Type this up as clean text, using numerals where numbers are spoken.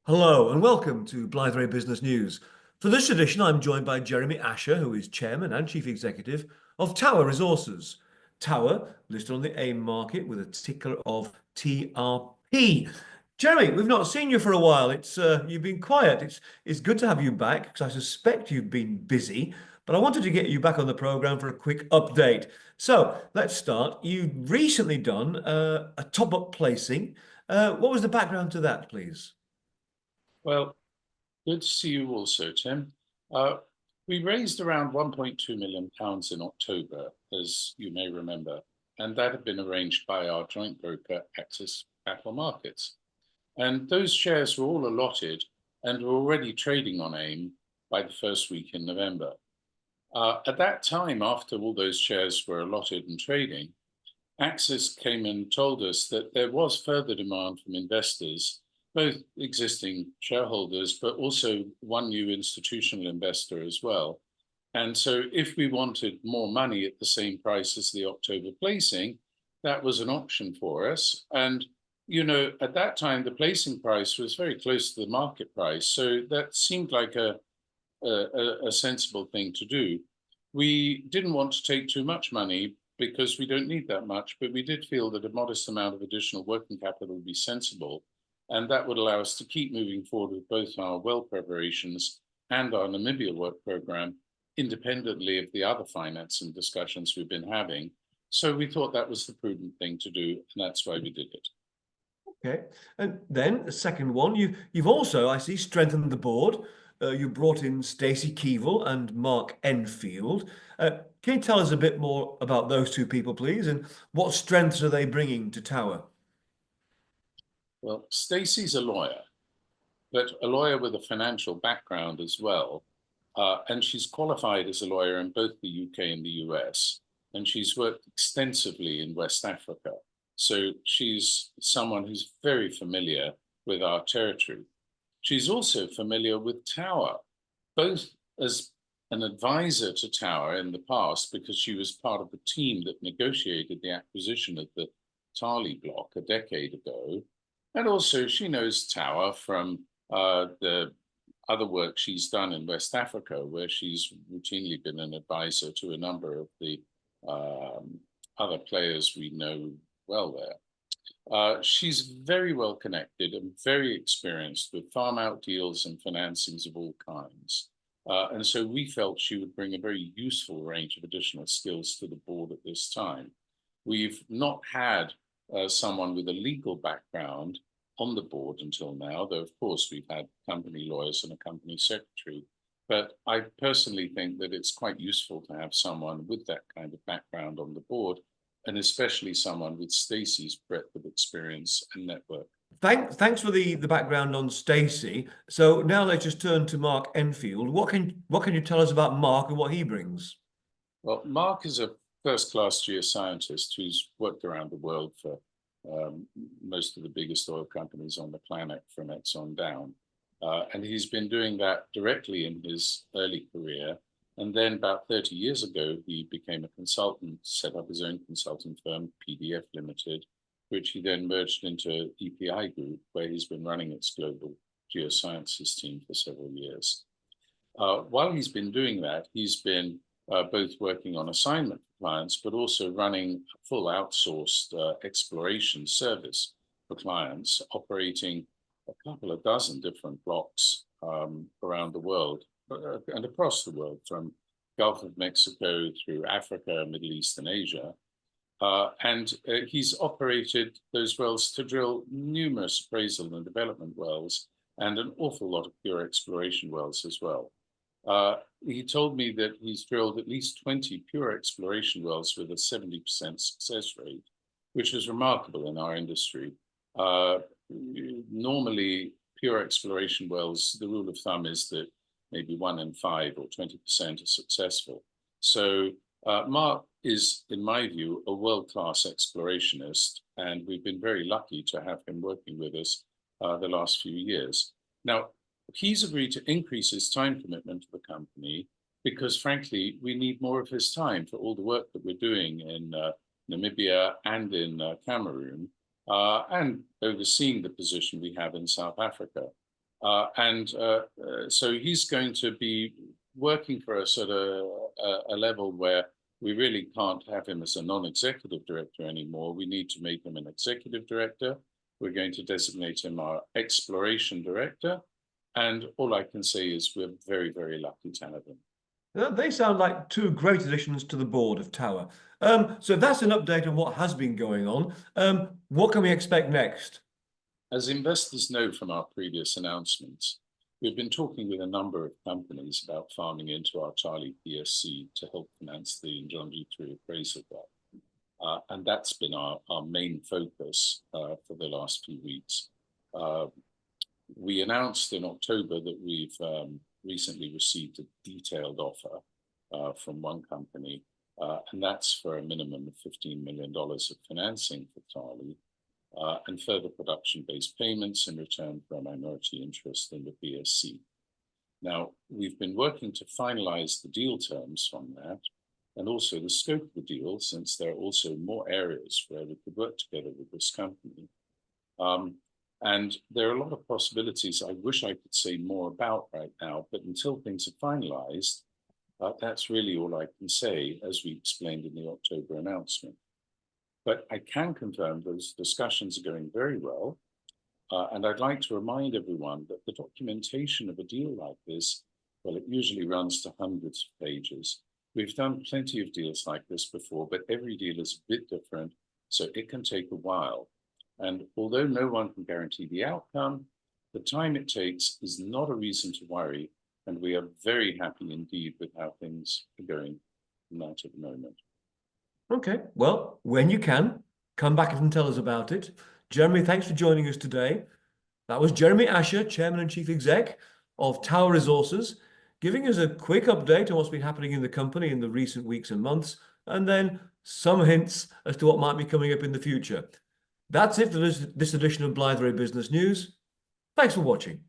Hello and welcome to Blytheray Business News. For this edition, I'm joined by Jeremy Asher, who is Chairman and Chief Executive of Tower Resources. Tower, listed on the AIM market with a ticker of TRP. Jeremy, we've not seen you for a while. You've been quiet. It's good to have you back because I suspect you've been busy, but I wanted to get you back on the program for a quick update. So let's start. You've recently done a top-up placing. What was the background to that, please? Well, good to see you also, Tim. Uh, we raised around £1.2 million in October, as you may remember, and that had been arranged by our joint broker, Axis Capital Markets. And those shares were all allotted and were already trading on AIM by the first week in November. At that time, after all those shares were allotted and trading, Axis came and told us that there was further demand from investors, both existing shareholders, but also one new institutional investor as well. And so if we wanted more money at the same price as the October placing, that was an option for us. And, at that time, the placing price was very close to the market price. So that seemed like a sensible thing to do. We didn't want to take too much money because we don't need that much, but we did feel that a modest amount of additional working capital would be sensible, and that would allow us to keep moving forward with both our well preparations and our Namibia work program, independently of the other financing discussions we've been having. So we thought that was the prudent thing to do, and that's why we did it. Okay. And then the second one, you've also, I see, strengthened the board. You brought in Stacey Keevil and Mark Enfield. Can you tell us a bit more about those two people, please, and what strengths are they bringing to Tower? Well, Stacey's a lawyer, but a lawyer with a financial background as well. And she's qualified as a lawyer in both the UK and the US, and she's worked extensively in West Africa. So she's someone who's very familiar with our territory. She's also familiar with Tower, both as an advisor to Tower in the past, because she was part of the team that negotiated the acquisition of the Tali block a decade ago. And also she knows Tower from the other work she's done in West Africa, where she's routinely been an advisor to a number of the other players we know well there. She's very well connected and very experienced with farm out deals and financings of all kinds. And so we felt she would bring a very useful range of additional skills to the board at this time. We've not had someone with a legal background on the board until now, though of course we've had company lawyers and a company secretary. But I personally think that it's quite useful to have someone with that kind of background on the board, and especially someone with Stacey's breadth of experience and network. Thanks for the background on Stacey. So now let's just turn to Mark Enfield. What can you tell us about Mark and what he brings? Well, Mark is a first-class geoscientist who's worked around the world for most of the biggest oil companies on the planet, from Exxon down. And he's been doing that directly in his early career. And then about 30 years ago, he became a consultant, set up his own consulting firm, PDF Limited, which he then merged into EPI Group, where he's been running its global geosciences team for several years. While he's been doing that, he's been both working on assignment for clients, but also running a full outsourced exploration service for clients, operating a couple of dozen different blocks around the world and across the world, from Gulf of Mexico through Africa, Middle East, and Asia. And he's operated those wells to drill numerous appraisal and development wells and an awful lot of pure exploration wells as well. He told me that he's drilled at least 20 pure exploration wells with a 70% success rate, which is remarkable in our industry. Normally, pure exploration wells, the rule of thumb is that maybe 1 in 5 or 20% are successful. So Mark is, in my view, a world-class explorationist, and we've been very lucky to have him working with us the last few years. Now, he's agreed to increase his time commitment to the company because, frankly, we need more of his time for all the work that we're doing in Namibia and in Cameroon, and overseeing the position we have in South Africa. So he's going to be working for us at a level where we really can't have him as a non-executive director anymore. We need to make him an executive director. We're going to designate him our exploration director. And all I can say is we're very, very lucky to have him. They sound like two great additions to the board of Tower. So that's an update on what has been going on. What can we expect next? As investors know from our previous announcements, we've been talking with a number of companies about farming into our Charlie PSC to help finance the Njonji 3 appraisal well. And that's been our main focus for the last few weeks. We announced in October that we've recently received a detailed offer from one company, and that's for a minimum of $15 million of financing for Charlie. And further production-based payments in return for a minority interest in the PSC. Now, we've been working to finalize the deal terms from that, and also the scope of the deal, since there are also more areas where we could work together with this company. And there are a lot of possibilities I wish I could say more about right now, but until things are finalized, that's really all I can say, as we explained in the October announcement. But I can confirm those discussions are going very well. And I'd like to remind everyone that the documentation of a deal like this, well, it usually runs to hundreds of pages. We've done plenty of deals like this before, but every deal is a bit different, so it can take a while. And although no one can guarantee the outcome, the time it takes is not a reason to worry, and we are very happy indeed with how things are going at the moment. Okay, well, when you can, come back and tell us about it. Jeremy, thanks for joining us today. That was Jeremy Asher, Chairman and Chief Exec of Tower Resources, giving us a quick update on what's been happening in the company in the recent weeks and months, and then some hints as to what might be coming up in the future. That's it for this edition of Blythe Business News. Thanks for watching.